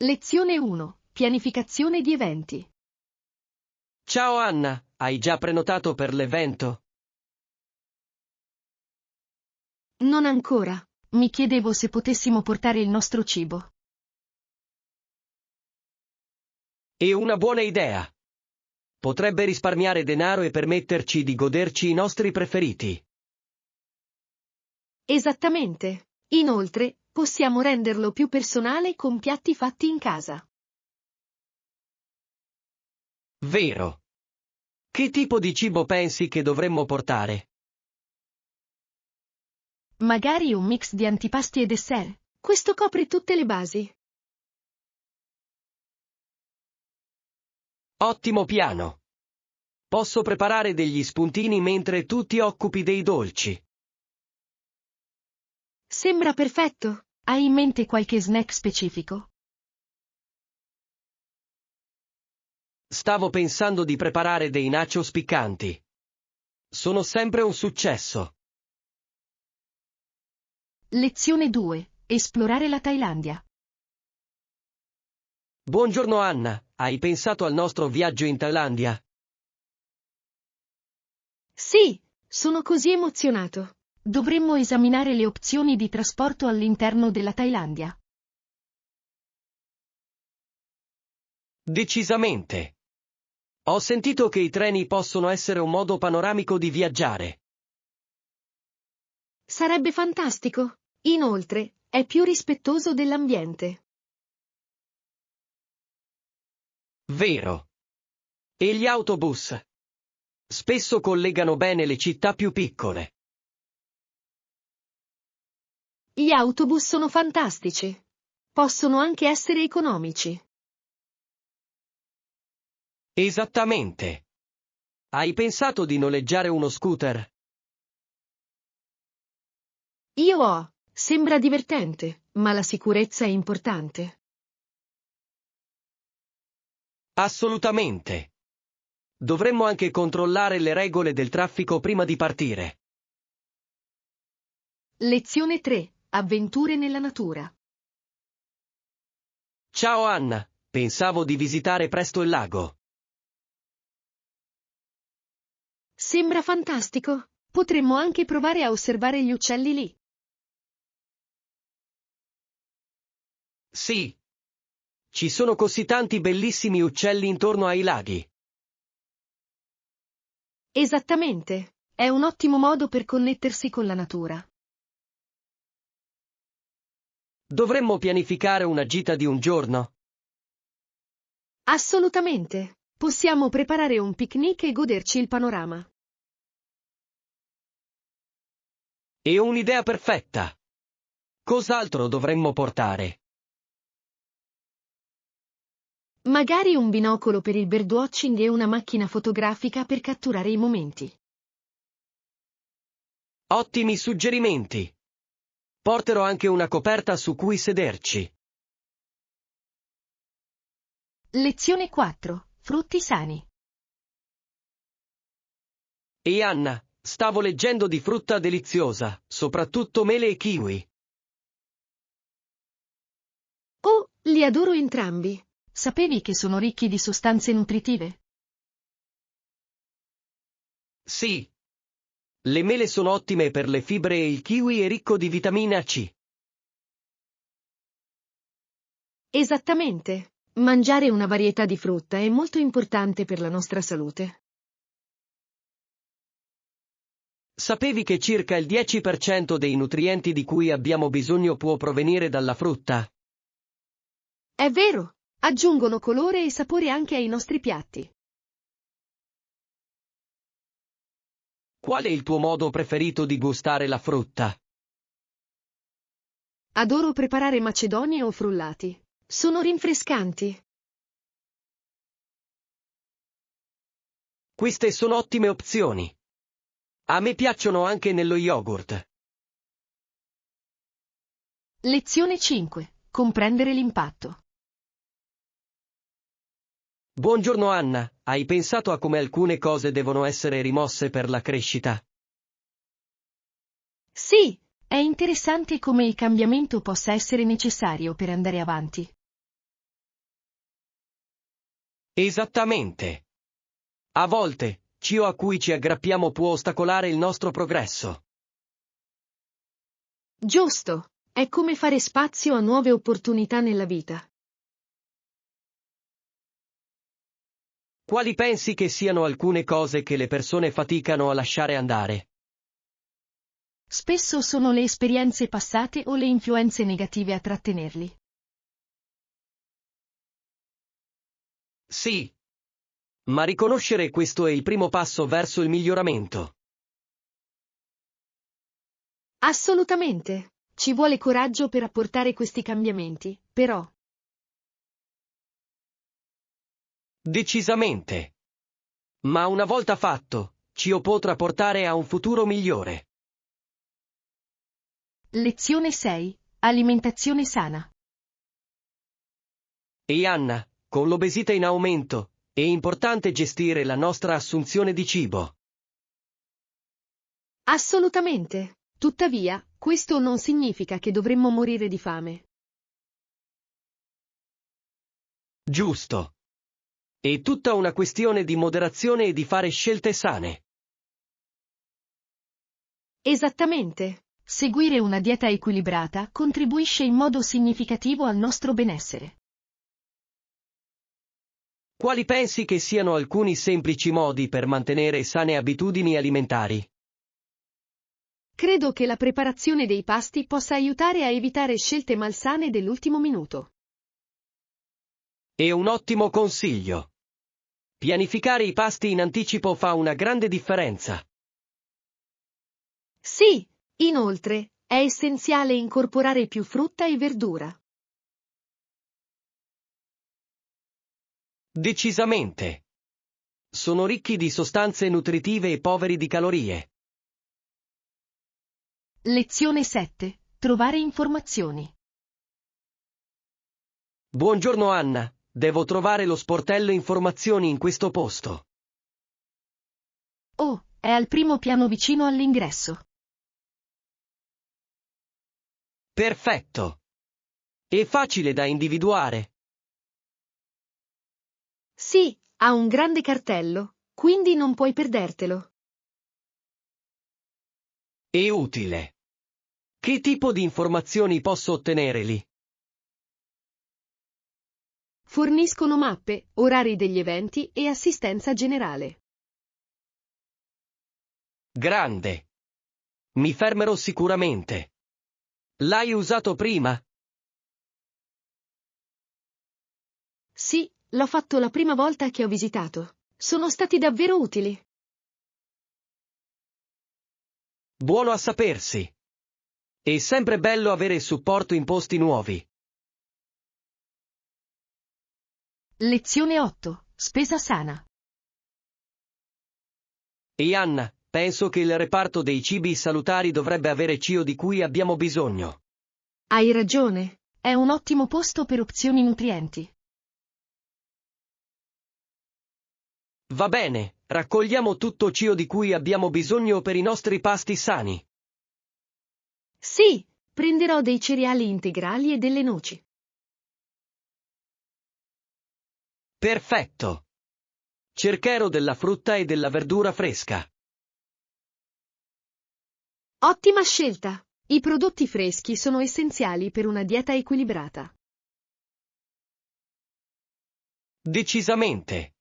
Lezione 1. Pianificazione di eventi. Ciao Anna, hai già prenotato per l'evento? Non ancora. Mi chiedevo se potessimo portare il nostro cibo. È una buona idea. Potrebbe risparmiare denaro e permetterci di goderci i nostri preferiti. Esattamente. Inoltre, possiamo renderlo più personale con piatti fatti in casa. Vero. Che tipo di cibo pensi che dovremmo portare? Magari un mix di antipasti e dessert. Questo copre tutte le basi. Ottimo piano. Posso preparare degli spuntini mentre tu ti occupi dei dolci. Sembra perfetto. Hai in mente qualche snack specifico? Stavo pensando di preparare dei nachos piccanti. Sono sempre un successo. Lezione 2. Esplorare la Thailandia. Buongiorno Anna, hai pensato al nostro viaggio in Thailandia? Sì, sono così emozionato. Dovremmo esaminare le opzioni di trasporto all'interno della Thailandia. Decisamente. Ho sentito che i treni possono essere un modo panoramico di viaggiare. Sarebbe fantastico. Inoltre, è più rispettoso dell'ambiente. Vero. E gli autobus? Spesso collegano bene le città più piccole. Gli autobus sono fantastici. Possono anche essere economici. Esattamente. Hai pensato di noleggiare uno scooter? Sembra divertente, ma la sicurezza è importante. Assolutamente. Dovremmo anche controllare le regole del traffico prima di partire. Lezione 3. Avventure nella natura. Ciao Anna, pensavo di visitare presto il lago. Sembra fantastico. Potremmo anche provare a osservare gli uccelli lì. Sì. Ci sono così tanti bellissimi uccelli intorno ai laghi. Esattamente. È un ottimo modo per connettersi con la natura. Dovremmo pianificare una gita di un giorno. Assolutamente. Possiamo preparare un picnic e goderci il panorama. È un'idea perfetta. Cos'altro dovremmo portare? Magari un binocolo per il birdwatching e una macchina fotografica per catturare i momenti. Ottimi suggerimenti. Porterò anche una coperta su cui sederci. Lezione 4. Frutti sani. E Anna, stavo leggendo di frutta deliziosa, soprattutto mele e kiwi. Oh, li adoro entrambi. Sapevi che sono ricchi di sostanze nutritive? Sì. Le mele sono ottime per le fibre e il kiwi è ricco di vitamina C. Esattamente. Mangiare una varietà di frutta è molto importante per la nostra salute. Sapevi che circa il 10% dei nutrienti di cui abbiamo bisogno può provenire dalla frutta? È vero, aggiungono colore e sapore anche ai nostri piatti. Qual è il tuo modo preferito di gustare la frutta? Adoro preparare macedonie o frullati. Sono rinfrescanti. Queste sono ottime opzioni. A me piacciono anche nello yogurt. Lezione 5. Comprendere l'impatto. Buongiorno Anna, hai pensato a come alcune cose devono essere rimosse per la crescita? Sì, è interessante come il cambiamento possa essere necessario per andare avanti. Esattamente. A volte, ciò a cui ci aggrappiamo può ostacolare il nostro progresso. Giusto. È come fare spazio a nuove opportunità nella vita. Quali pensi che siano alcune cose che le persone faticano a lasciare andare? Spesso sono le esperienze passate o le influenze negative a trattenerli. Sì. Ma riconoscere questo è il primo passo verso il miglioramento. Assolutamente. Ci vuole coraggio per apportare questi cambiamenti, però. Decisamente. Ma una volta fatto, ci potrà portare a un futuro migliore. Lezione 6. Alimentazione sana. E Anna, con l'obesità in aumento, è importante gestire la nostra assunzione di cibo. Assolutamente. Tuttavia, questo non significa che dovremmo morire di fame. Giusto. È tutta una questione di moderazione e di fare scelte sane. Esattamente. Seguire una dieta equilibrata contribuisce in modo significativo al nostro benessere. Quali pensi che siano alcuni semplici modi per mantenere sane abitudini alimentari? Credo che la preparazione dei pasti possa aiutare a evitare scelte malsane dell'ultimo minuto. È un ottimo consiglio. Pianificare i pasti in anticipo fa una grande differenza. Sì, inoltre, è essenziale incorporare più frutta e verdura. Decisamente. Sono ricchi di sostanze nutritive e poveri di calorie. Lezione 7. Trovare informazioni. Buongiorno Anna, devo trovare lo sportello informazioni in questo posto. Oh, è al primo piano vicino all'ingresso. Perfetto. È facile da individuare. Sì, ha un grande cartello, quindi non puoi perdertelo. È utile. Che tipo di informazioni posso ottenere lì? Forniscono mappe, orari degli eventi e assistenza generale. Grande. Mi fermerò sicuramente. L'hai usato prima? Sì, l'ho fatto la prima volta che ho visitato. Sono stati davvero utili. Buono a sapersi. È sempre bello avere supporto in posti nuovi. Lezione 8. Spesa sana. E Anna, penso che il reparto dei cibi salutari dovrebbe avere ciò di cui abbiamo bisogno. Hai ragione, è un ottimo posto per opzioni nutrienti. Va bene, raccogliamo tutto ciò di cui abbiamo bisogno per i nostri pasti sani. Sì, prenderò dei cereali integrali e delle noci. Perfetto. Cercherò della frutta e della verdura fresca. Ottima scelta! I prodotti freschi sono essenziali per una dieta equilibrata. Decisamente.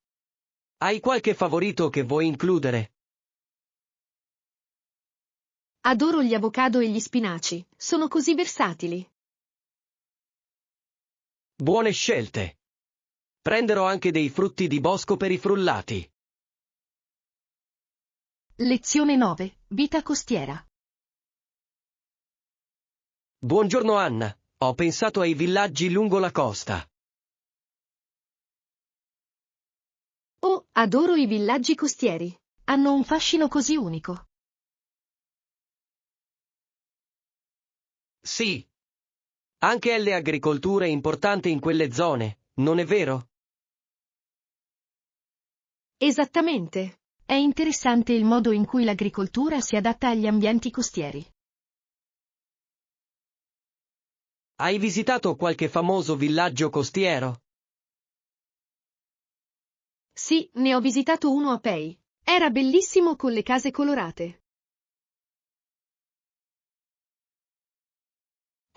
Hai qualche favorito che vuoi includere? Adoro gli avocado e gli spinaci, sono così versatili. Buone scelte. Prenderò anche dei frutti di bosco per i frullati. Lezione 9. Vita costiera. Buongiorno Anna, ho pensato ai villaggi lungo la costa. Oh, adoro i villaggi costieri. Hanno un fascino così unico. Sì. Anche l'agricoltura è importante in quelle zone, non è vero? Esattamente. È interessante il modo in cui l'agricoltura si adatta agli ambienti costieri. Hai visitato qualche famoso villaggio costiero? Sì, ne ho visitato uno a Pei. Era bellissimo con le case colorate.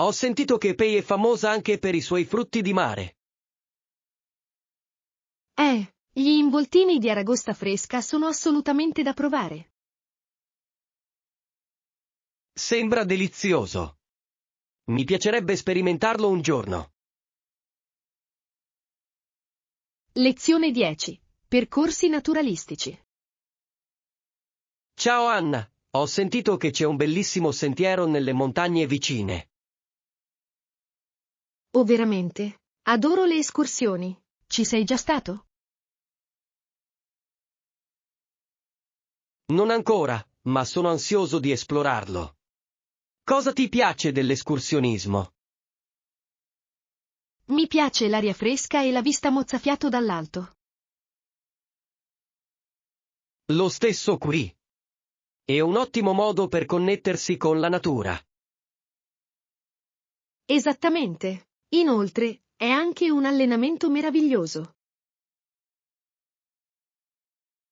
Ho sentito che Pei è famosa anche per i suoi frutti di mare. Gli involtini di aragosta fresca sono assolutamente da provare. Sembra delizioso. Mi piacerebbe sperimentarlo un giorno. Lezione 10. Percorsi naturalistici. Ciao Anna, ho sentito che c'è un bellissimo sentiero nelle montagne vicine. Oh, veramente? Adoro le escursioni. Ci sei già stato? Non ancora, ma sono ansioso di esplorarlo. Cosa ti piace dell'escursionismo? Mi piace l'aria fresca e la vista mozzafiato dall'alto. Lo stesso qui. È un ottimo modo per connettersi con la natura. Esattamente. Inoltre, è anche un allenamento meraviglioso.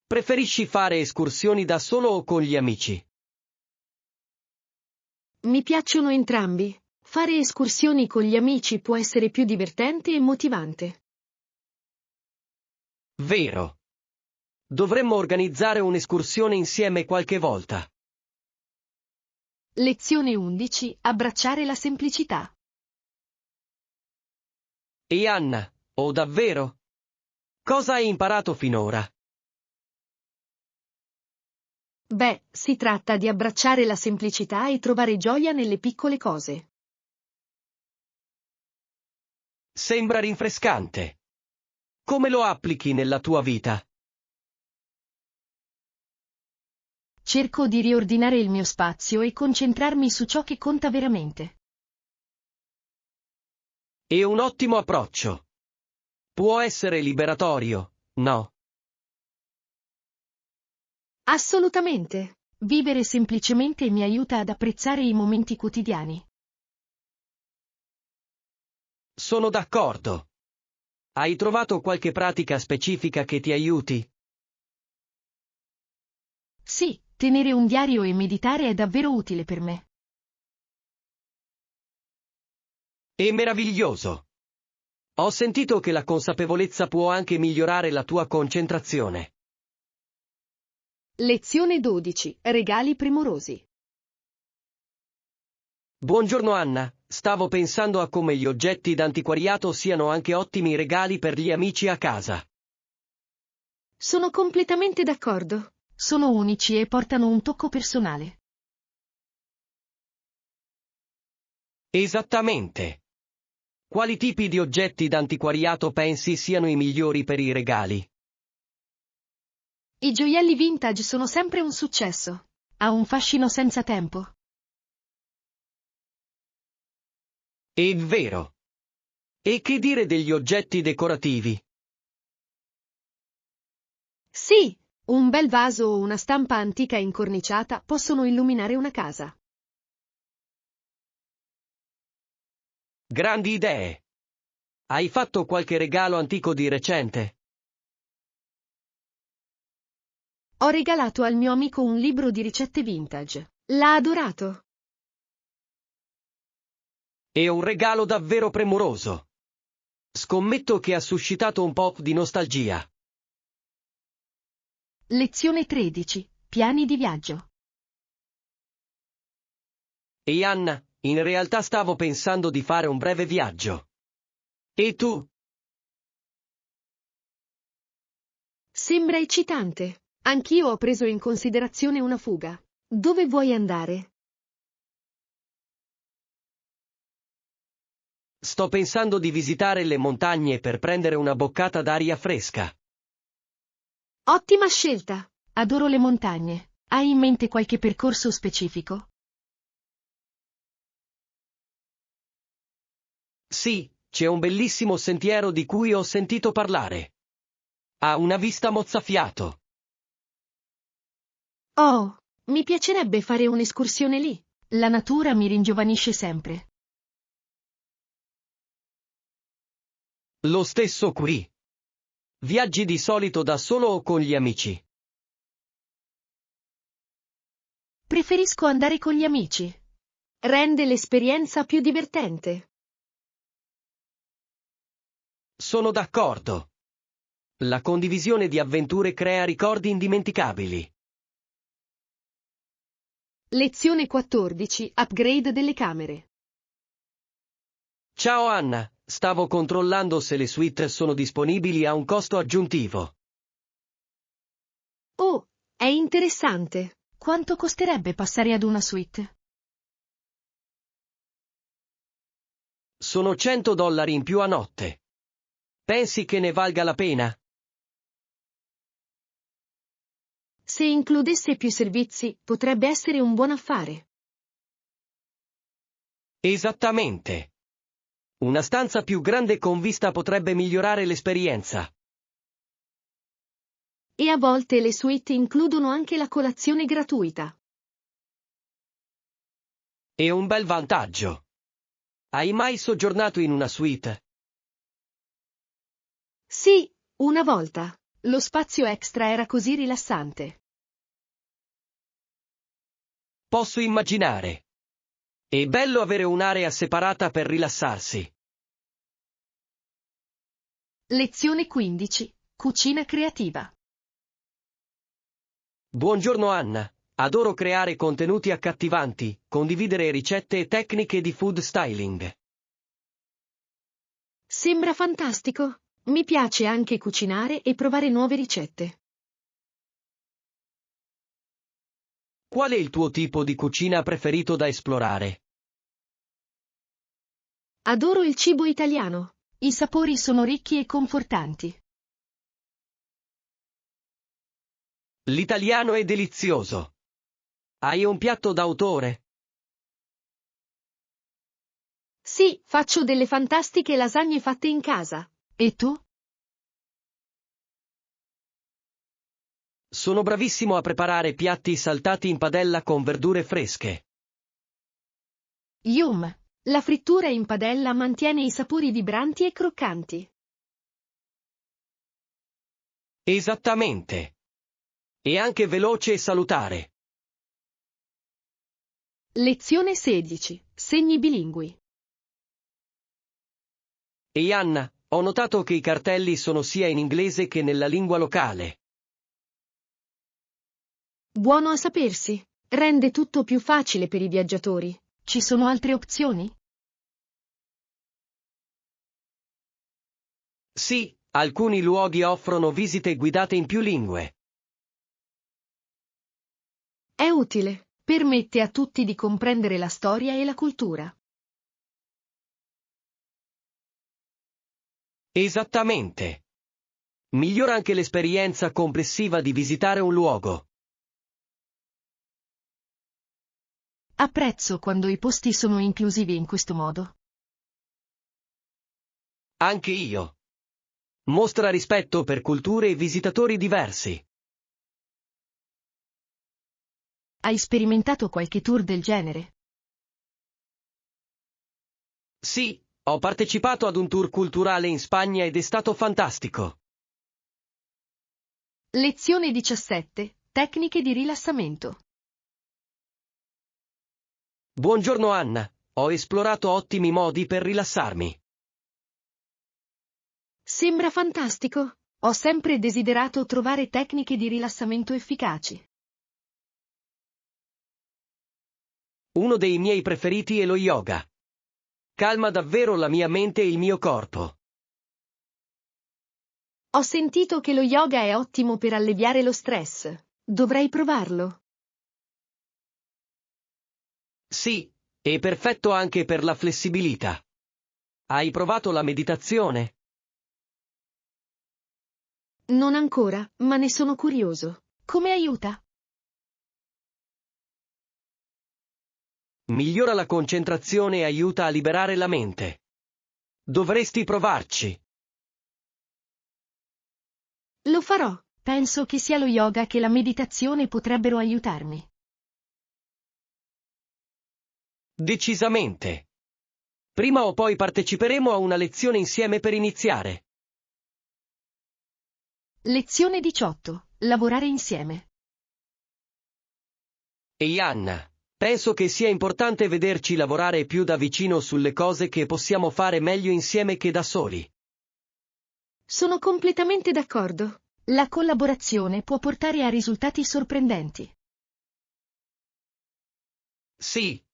Preferisci fare escursioni da solo o con gli amici? Mi piacciono entrambi. Fare escursioni con gli amici può essere più divertente e motivante. Vero. Dovremmo organizzare un'escursione insieme qualche volta. Lezione 11. Abbracciare la semplicità. E Anna, oh davvero? Cosa hai imparato finora? Beh, si tratta di abbracciare la semplicità e trovare gioia nelle piccole cose. Sembra rinfrescante. Come lo applichi nella tua vita? Cerco di riordinare il mio spazio e concentrarmi su ciò che conta veramente. È un ottimo approccio. Può essere liberatorio, no? Assolutamente. Vivere semplicemente mi aiuta ad apprezzare i momenti quotidiani. Sono d'accordo. Hai trovato qualche pratica specifica che ti aiuti? Sì, tenere un diario e meditare è davvero utile per me. È meraviglioso. Ho sentito che la consapevolezza può anche migliorare la tua concentrazione. Lezione 12. Regali primorosi. Buongiorno Anna, stavo pensando a come gli oggetti d'antiquariato siano anche ottimi regali per gli amici a casa. Sono completamente d'accordo. Sono unici e portano un tocco personale. Esattamente. Quali tipi di oggetti d'antiquariato pensi siano i migliori per i regali? I gioielli vintage sono sempre un successo. Ha un fascino senza tempo. È vero. E che dire degli oggetti decorativi? Sì, un bel vaso o una stampa antica incorniciata possono illuminare una casa. Grandi idee. Hai fatto qualche regalo antico di recente? Ho regalato al mio amico un libro di ricette vintage. L'ha adorato. È un regalo davvero premuroso. Scommetto che ha suscitato un po' di nostalgia. Lezione 13. Piani di viaggio. E Anna, in realtà stavo pensando di fare un breve viaggio. E tu? Sembra eccitante. Anch'io ho preso in considerazione una fuga. Dove vuoi andare? Sto pensando di visitare le montagne per prendere una boccata d'aria fresca. Ottima scelta. Adoro le montagne. Hai in mente qualche percorso specifico? Sì, c'è un bellissimo sentiero di cui ho sentito parlare. Ha una vista mozzafiato. Oh, mi piacerebbe fare un'escursione lì. La natura mi ringiovanisce sempre. Lo stesso qui. Viaggi di solito da solo o con gli amici? Preferisco andare con gli amici. Rende l'esperienza più divertente. Sono d'accordo. La condivisione di avventure crea ricordi indimenticabili. Lezione 14. Upgrade delle camere. Ciao Anna, stavo controllando se le suite sono disponibili a un costo aggiuntivo. Oh, è interessante. Quanto costerebbe passare ad una suite? Sono $100 in più a notte. Pensi che ne valga la pena? Se includesse più servizi, potrebbe essere un buon affare. Esattamente. Una stanza più grande con vista potrebbe migliorare l'esperienza. E a volte le suite includono anche la colazione gratuita. È un bel vantaggio. Hai mai soggiornato in una suite? Sì, una volta. Lo spazio extra era così rilassante. Posso immaginare. È bello avere un'area separata per rilassarsi. Lezione 15. Cucina creativa. Buongiorno Anna. Adoro creare contenuti accattivanti, condividere ricette e tecniche di food styling. Sembra fantastico. Mi piace anche cucinare e provare nuove ricette. Qual è il tuo tipo di cucina preferito da esplorare? Adoro il cibo italiano. I sapori sono ricchi e confortanti. L'italiano è delizioso. Hai un piatto d'autore? Sì, faccio delle fantastiche lasagne fatte in casa. E tu? Sono bravissimo a preparare piatti saltati in padella con verdure fresche. Yum! La frittura in padella mantiene i sapori vibranti e croccanti. Esattamente. È anche veloce e salutare. Lezione 16. Segni bilingui. E Anna, ho notato che i cartelli sono sia in inglese che nella lingua locale. Buono a sapersi. Rende tutto più facile per i viaggiatori. Ci sono altre opzioni? Sì, alcuni luoghi offrono visite guidate in più lingue. È utile. Permette a tutti di comprendere la storia e la cultura. Esattamente. Migliora anche l'esperienza complessiva di visitare un luogo. Apprezzo quando i posti sono inclusivi in questo modo. Anche io. Mostra rispetto per culture e visitatori diversi. Hai sperimentato qualche tour del genere? Sì, ho partecipato ad un tour culturale in Spagna ed è stato fantastico. Lezione 17. Tecniche di rilassamento. Buongiorno Anna, ho esplorato ottimi modi per rilassarmi. Sembra fantastico. Ho sempre desiderato trovare tecniche di rilassamento efficaci. Uno dei miei preferiti è lo yoga. Calma davvero la mia mente e il mio corpo. Ho sentito che lo yoga è ottimo per alleviare lo stress. Dovrei provarlo. Sì, è perfetto anche per la flessibilità. Hai provato la meditazione? Non ancora, ma ne sono curioso. Come aiuta? Migliora la concentrazione e aiuta a liberare la mente. Dovresti provarci. Lo farò. Penso che sia lo yoga che la meditazione potrebbero aiutarmi. Decisamente. Prima o poi parteciperemo a una lezione insieme per iniziare. Lezione 18. Lavorare insieme. Ehi Anna, penso che sia importante vederci lavorare più da vicino sulle cose che possiamo fare meglio insieme che da soli. Sono completamente d'accordo. La collaborazione può portare a risultati sorprendenti. Sì.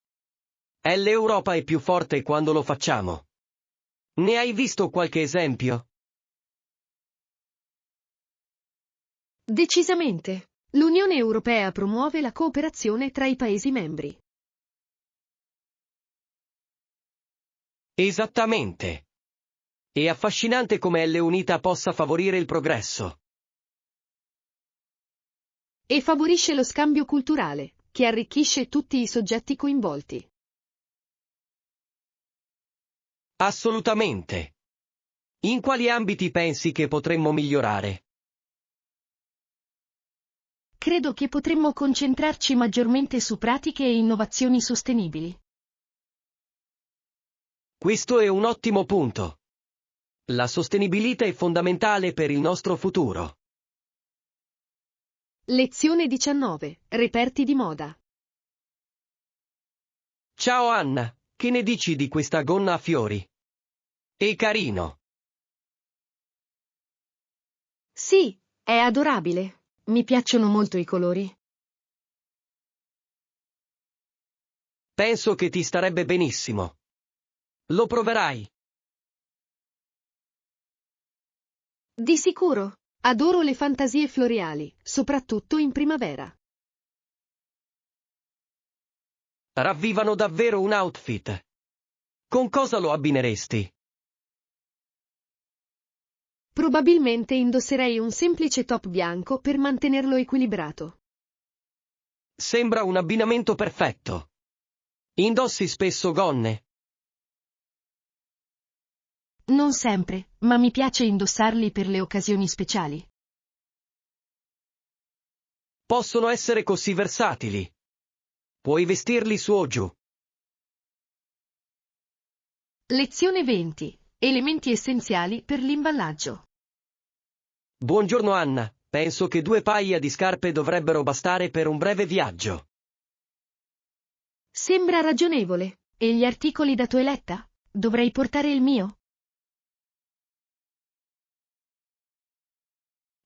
L'Europa è più forte quando lo facciamo. Ne hai visto qualche esempio? Decisamente. L'Unione Europea promuove la cooperazione tra i Paesi membri. Esattamente. È affascinante come l'unità possa favorire il progresso. E favorisce lo scambio culturale, che arricchisce tutti i soggetti coinvolti. Assolutamente. In quali ambiti pensi che potremmo migliorare? Credo che potremmo concentrarci maggiormente su pratiche e innovazioni sostenibili. Questo è un ottimo punto. La sostenibilità è fondamentale per il nostro futuro. Lezione 19. Reperti di moda. Ciao Anna, che ne dici di questa gonna a fiori? È carino. Sì, è adorabile. Mi piacciono molto i colori. Penso che ti starebbe benissimo. Lo proverai. Di sicuro. Adoro le fantasie floreali, soprattutto in primavera. Ravvivano davvero un outfit. Con cosa lo abbineresti? Probabilmente indosserei un semplice top bianco per mantenerlo equilibrato. Sembra un abbinamento perfetto. Indossi spesso gonne? Non sempre, ma mi piace indossarli per le occasioni speciali. Possono essere così versatili. Puoi vestirli su o giù. Lezione 20. Elementi essenziali per l'imballaggio. Buongiorno Anna, penso che 2 paia di scarpe dovrebbero bastare per un breve viaggio. Sembra ragionevole. E gli articoli da toeletta? Dovrei portare il mio?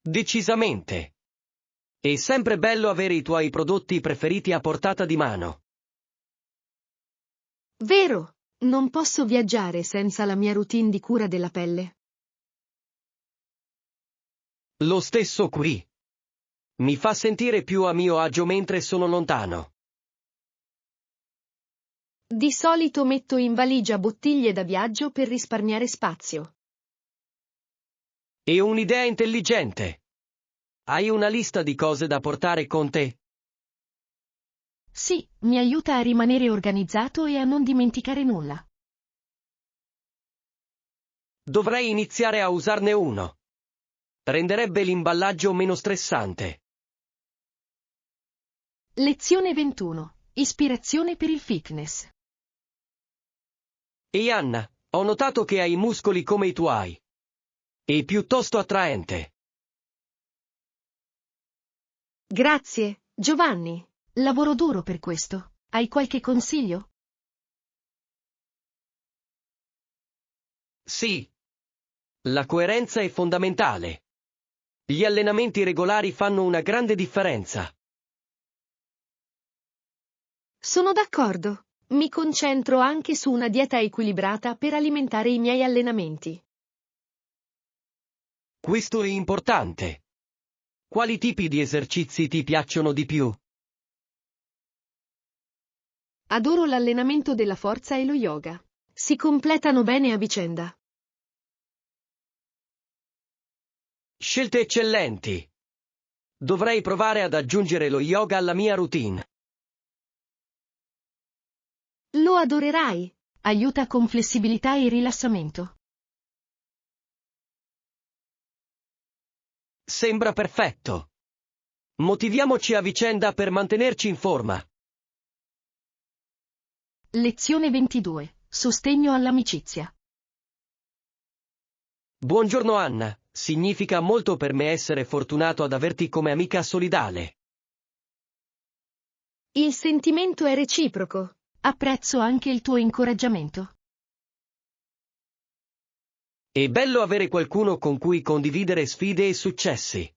Decisamente. È sempre bello avere i tuoi prodotti preferiti a portata di mano. Vero! Non posso viaggiare senza la mia routine di cura della pelle. Lo stesso qui. Mi fa sentire più a mio agio mentre sono lontano. Di solito metto in valigia bottiglie da viaggio per risparmiare spazio. È un'idea intelligente. Hai una lista di cose da portare con te? Sì, mi aiuta a rimanere organizzato e a non dimenticare nulla. Dovrei iniziare a usarne uno. Renderebbe l'imballaggio meno stressante. Lezione 21. Ispirazione per il fitness. Ehi Anna, ho notato che hai muscoli come i tuoi. È piuttosto attraente. Grazie, Giovanni. Lavoro duro per questo. Hai qualche consiglio? Sì. La coerenza è fondamentale. Gli allenamenti regolari fanno una grande differenza. Sono d'accordo. Mi concentro anche su una dieta equilibrata per alimentare i miei allenamenti. Questo è importante. Quali tipi di esercizi ti piacciono di più? Adoro l'allenamento della forza e lo yoga. Si completano bene a vicenda. Scelte eccellenti. Dovrei provare ad aggiungere lo yoga alla mia routine. Lo adorerai. Aiuta con flessibilità e rilassamento. Sembra perfetto. Motiviamoci a vicenda per mantenerci in forma. Lezione 22. Sostegno all'amicizia. Buongiorno Anna, significa molto per me essere fortunato ad averti come amica solidale. Il sentimento è reciproco. Apprezzo anche il tuo incoraggiamento. È bello avere qualcuno con cui condividere sfide e successi.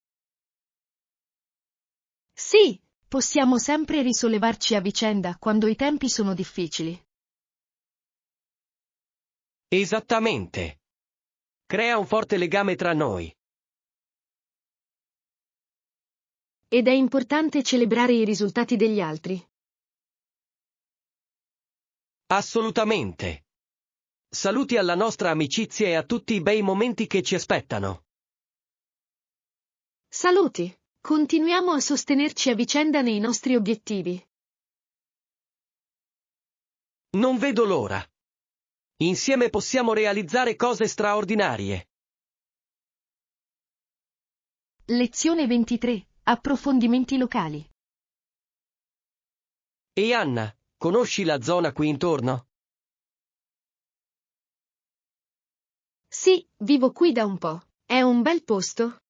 Sì, possiamo sempre risollevarci a vicenda quando i tempi sono difficili. Esattamente. Crea un forte legame tra noi. Ed è importante celebrare i risultati degli altri. Assolutamente. Saluti alla nostra amicizia e a tutti i bei momenti che ci aspettano. Saluti! Continuiamo a sostenerci a vicenda nei nostri obiettivi. Non vedo l'ora. Insieme possiamo realizzare cose straordinarie. Lezione 23. Approfondimenti locali. E Anna, conosci la zona qui intorno? Sì, vivo qui da un po'. È un bel posto?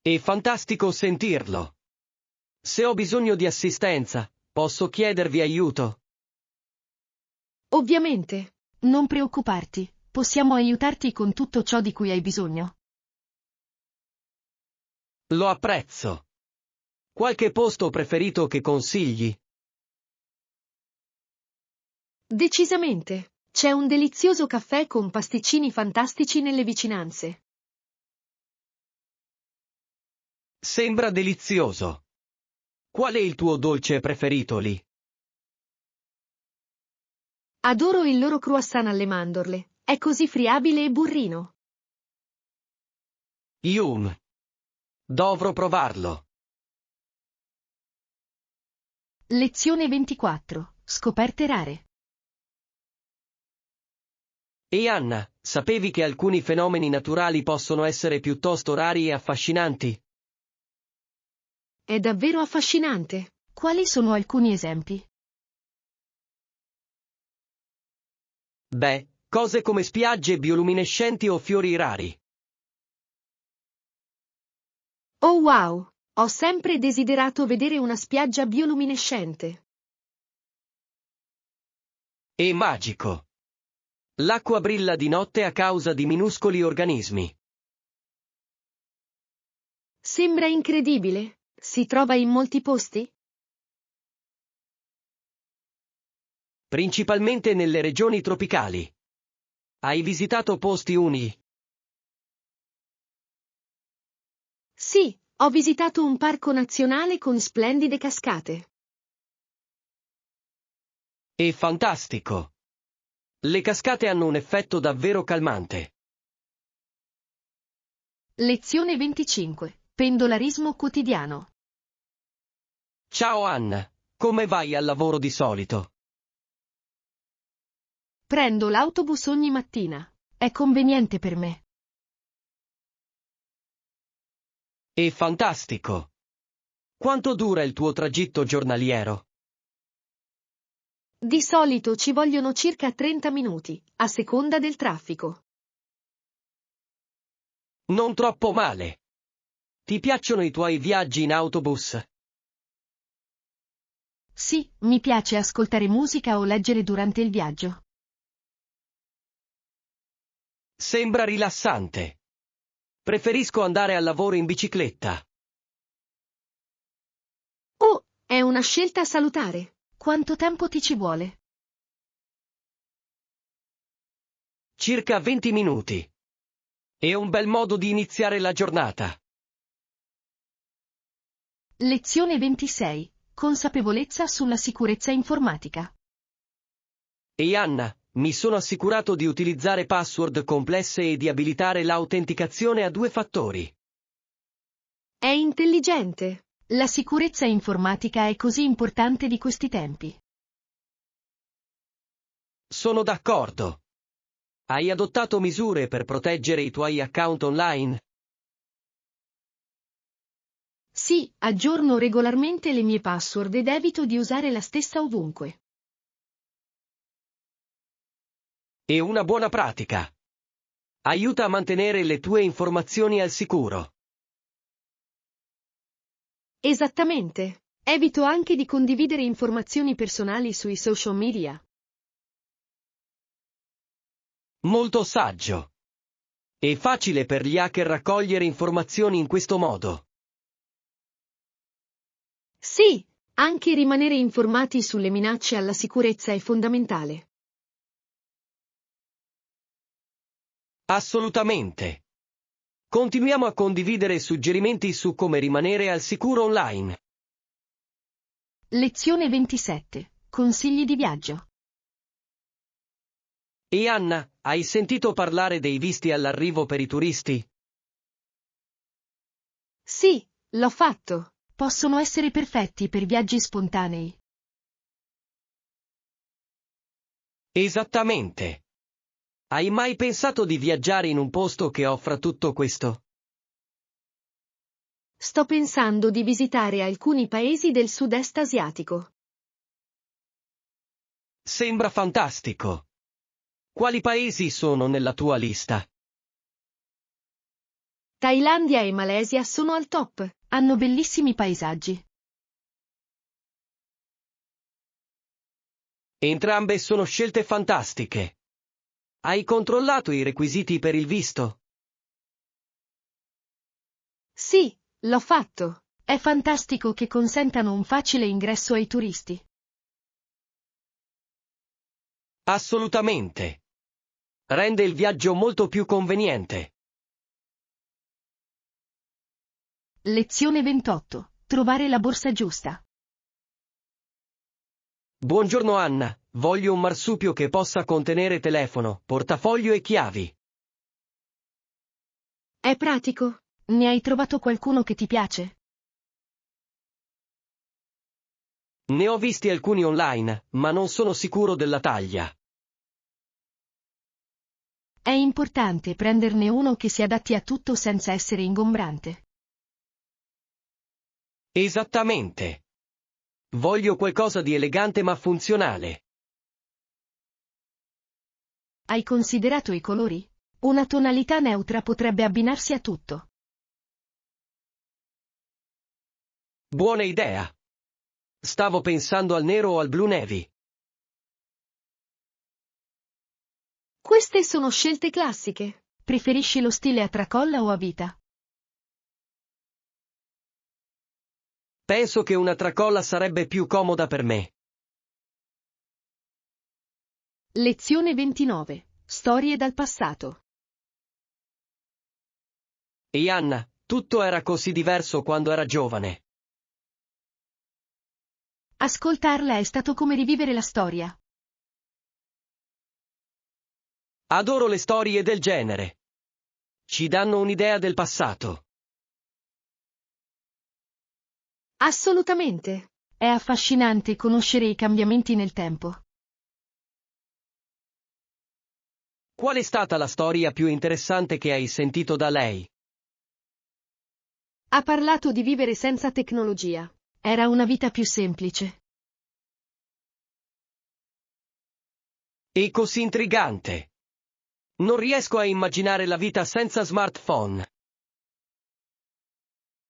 È fantastico sentirlo. Se ho bisogno di assistenza, posso chiedervi aiuto? Ovviamente. Non preoccuparti, possiamo aiutarti con tutto ciò di cui hai bisogno. Lo apprezzo. Qualche posto preferito che consigli? Decisamente. C'è un delizioso caffè con pasticcini fantastici nelle vicinanze. Sembra delizioso. Qual è il tuo dolce preferito lì? Adoro il loro croissant alle mandorle. È così friabile e burrino. Yum. Dovrò provarlo. Lezione 24. Scoperte rare. E Anna, sapevi che alcuni fenomeni naturali possono essere piuttosto rari e affascinanti? È davvero affascinante. Quali sono alcuni esempi? Beh, cose come spiagge bioluminescenti o fiori rari. Oh wow! Ho sempre desiderato vedere una spiaggia bioluminescente. È magico. L'acqua brilla di notte a causa di minuscoli organismi. Sembra incredibile. Si trova in molti posti? Principalmente nelle regioni tropicali. Hai visitato posti unici? Sì, ho visitato un parco nazionale con splendide cascate. È fantastico. Le cascate hanno un effetto davvero calmante. Lezione 25. Pendolarismo quotidiano. Ciao Anna, come vai al lavoro di solito? Prendo l'autobus ogni mattina. È conveniente per me. È fantastico. Quanto dura il tuo tragitto giornaliero? Di solito ci vogliono circa 30 minuti, a seconda del traffico. Non troppo male. Ti piacciono i tuoi viaggi in autobus? Sì, mi piace ascoltare musica o leggere durante il viaggio. Sembra rilassante. Preferisco andare al lavoro in bicicletta. Oh, è una scelta salutare. Quanto tempo ti ci vuole? Circa 20 minuti. È un bel modo di iniziare la giornata. Lezione 26. Consapevolezza sulla sicurezza informatica. E Anna, mi sono assicurato di utilizzare password complesse e di abilitare l'autenticazione a 2 fattori. È intelligente. La sicurezza informatica è così importante di questi tempi. Sono d'accordo. Hai adottato misure per proteggere i tuoi account online? Sì, aggiorno regolarmente le mie password ed evito di usare la stessa ovunque. E una buona pratica. Aiuta a mantenere le tue informazioni al sicuro. Esattamente. Evito anche di condividere informazioni personali sui social media. Molto saggio. È facile per gli hacker raccogliere informazioni in questo modo. Sì, anche rimanere informati sulle minacce alla sicurezza è fondamentale. Assolutamente. Continuiamo a condividere suggerimenti su come rimanere al sicuro online. Lezione 27. Consigli di viaggio. E Anna, hai sentito parlare dei visti all'arrivo per i turisti? Sì, l'ho fatto. Possono essere perfetti per viaggi spontanei. Esattamente. Hai mai pensato di viaggiare in un posto che offra tutto questo? Sto pensando di visitare alcuni paesi del sud-est asiatico. Sembra fantastico. Quali paesi sono nella tua lista? Thailandia e Malesia sono al top, hanno bellissimi paesaggi. Entrambe sono scelte fantastiche. Hai controllato i requisiti per il visto? Sì, l'ho fatto. È fantastico che consentano un facile ingresso ai turisti. Assolutamente. Rende il viaggio molto più conveniente. Lezione 28. Trovare la borsa giusta. Buongiorno Anna, voglio un marsupio che possa contenere telefono, portafoglio e chiavi. È pratico? Ne hai trovato qualcuno che ti piace? Ne ho visti alcuni online, ma non sono sicuro della taglia. È importante prenderne uno che si adatti a tutto senza essere ingombrante. Esattamente. Voglio qualcosa di elegante ma funzionale. Hai considerato i colori? Una tonalità neutra potrebbe abbinarsi a tutto. Buona idea. Stavo pensando al nero o al blu navy. Queste sono scelte classiche. Preferisci lo stile a tracolla o a vita? Penso che una tracolla sarebbe più comoda per me. Lezione 29. Storie dal passato. E Anna, tutto era così diverso quando era giovane. Ascoltarla è stato come rivivere la storia. Adoro le storie del genere. Ci danno un'idea del passato. Assolutamente. È affascinante conoscere i cambiamenti nel tempo. Qual è stata la storia più interessante che hai sentito da lei? Ha parlato di vivere senza tecnologia. Era una vita più semplice. È così intrigante. Non riesco a immaginare la vita senza smartphone.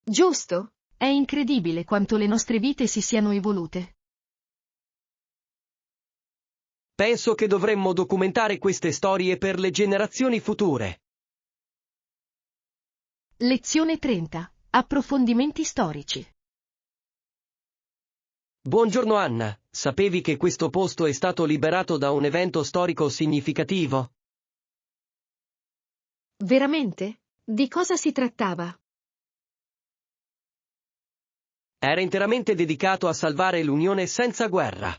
Giusto? È incredibile quanto le nostre vite si siano evolute. Penso che dovremmo documentare queste storie per le generazioni future. Lezione 30. Approfondimenti storici. Buongiorno Anna, sapevi che questo posto è stato liberato da un evento storico significativo? Veramente? Di cosa si trattava? Era interamente dedicato a salvare l'Unione senza guerra.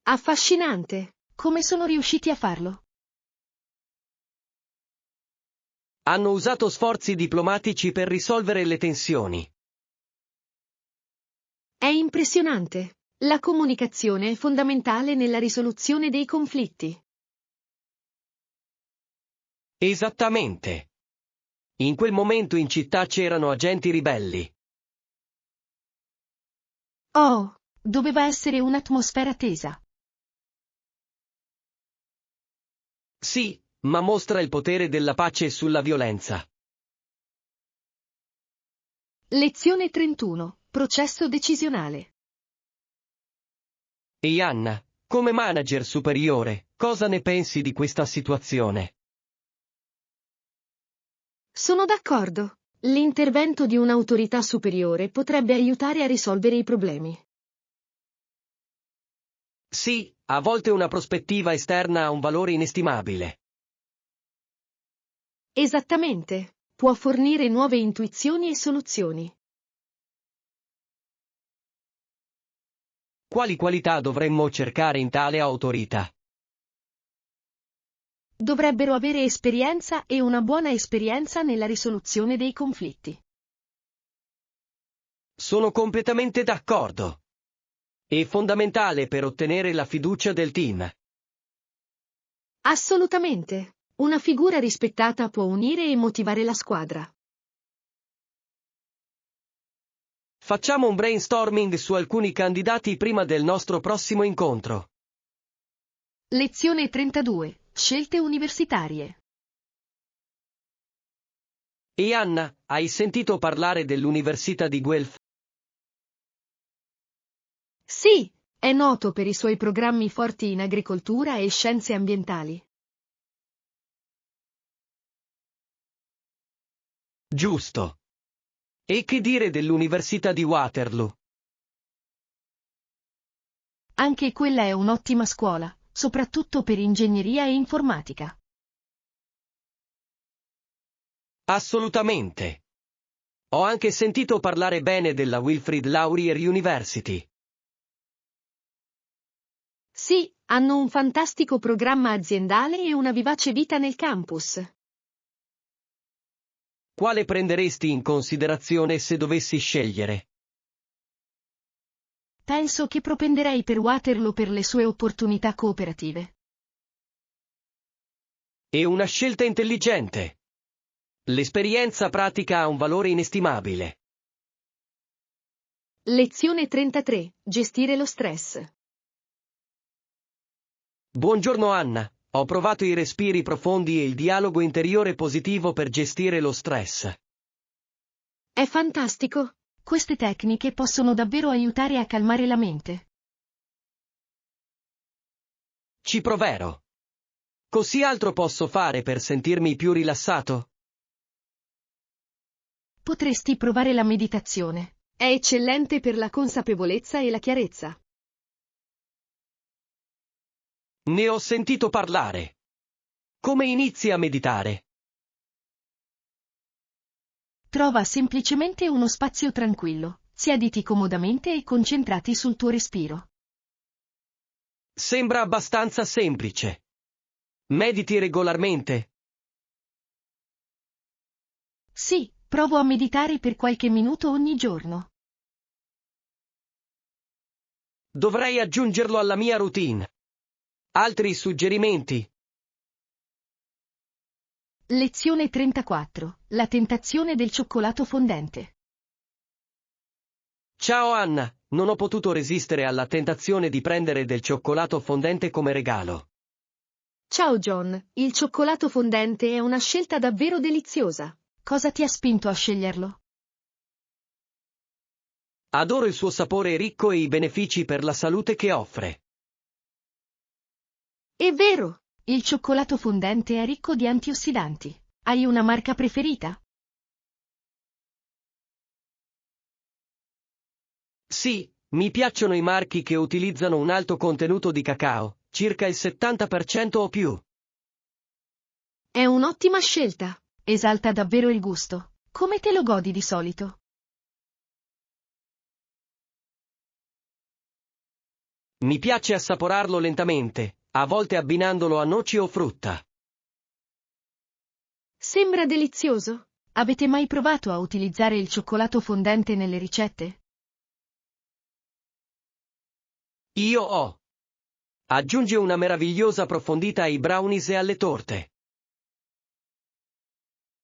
Affascinante. Come sono riusciti a farlo? Hanno usato sforzi diplomatici per risolvere le tensioni. È impressionante. La comunicazione è fondamentale nella risoluzione dei conflitti. Esattamente. In quel momento in città c'erano agenti ribelli. Oh, doveva essere un'atmosfera tesa. Sì, ma mostra il potere della pace sulla violenza. Lezione 31. Processo decisionale. E Anna, come manager superiore, cosa ne pensi di questa situazione? Sono d'accordo. L'intervento di un'autorità superiore potrebbe aiutare a risolvere i problemi. Sì, a volte una prospettiva esterna ha un valore inestimabile. Esattamente. Può fornire nuove intuizioni e soluzioni. Quali qualità dovremmo cercare in tale autorità? Dovrebbero avere esperienza e una buona esperienza nella risoluzione dei conflitti. Sono completamente d'accordo. È fondamentale per ottenere la fiducia del team. Assolutamente. Una figura rispettata può unire e motivare la squadra. Facciamo un brainstorming su alcuni candidati prima del nostro prossimo incontro. Lezione 32. Scelte universitarie. E Anna, hai sentito parlare dell'Università di Guelph? Sì, è noto per i suoi programmi forti in agricoltura e scienze ambientali. Giusto. E che dire dell'Università di Waterloo? Anche quella è un'ottima scuola, soprattutto per ingegneria e informatica. Assolutamente. Ho anche sentito parlare bene della Wilfrid Laurier University. Sì, hanno un fantastico programma aziendale e una vivace vita nel campus. Quale prenderesti in considerazione se dovessi scegliere? Penso che propenderei per Waterloo per le sue opportunità cooperative. È una scelta intelligente. L'esperienza pratica ha un valore inestimabile. Lezione 33. Gestire lo stress. Buongiorno Anna, ho provato i respiri profondi e il dialogo interiore positivo per gestire lo stress. È fantastico. Queste tecniche possono davvero aiutare a calmare la mente. Ci proverò. Così altro posso fare per sentirmi più rilassato? Potresti provare la meditazione. È eccellente per la consapevolezza e la chiarezza. Ne ho sentito parlare. Come inizi a meditare? Trova semplicemente uno spazio tranquillo, siediti comodamente e concentrati sul tuo respiro. Sembra abbastanza semplice. Mediti regolarmente? Sì, provo a meditare per qualche minuto ogni giorno. Dovrei aggiungerlo alla mia routine. Altri suggerimenti? Lezione 34. La tentazione del cioccolato fondente. Ciao Anna, non ho potuto resistere alla tentazione di prendere del cioccolato fondente come regalo. Ciao John, il cioccolato fondente è una scelta davvero deliziosa. Cosa ti ha spinto a sceglierlo? Adoro il suo sapore ricco e i benefici per la salute che offre. È vero, il cioccolato fondente è ricco di antiossidanti. Hai una marca preferita? Sì, mi piacciono i marchi che utilizzano un alto contenuto di cacao, circa il 70% o più. È un'ottima scelta. Esalta davvero il gusto. Come te lo godi di solito? Mi piace assaporarlo lentamente, a volte abbinandolo a noci o frutta. Sembra delizioso. Avete mai provato a utilizzare il cioccolato fondente nelle ricette? Io ho. Aggiunge una meravigliosa profondità ai brownies e alle torte.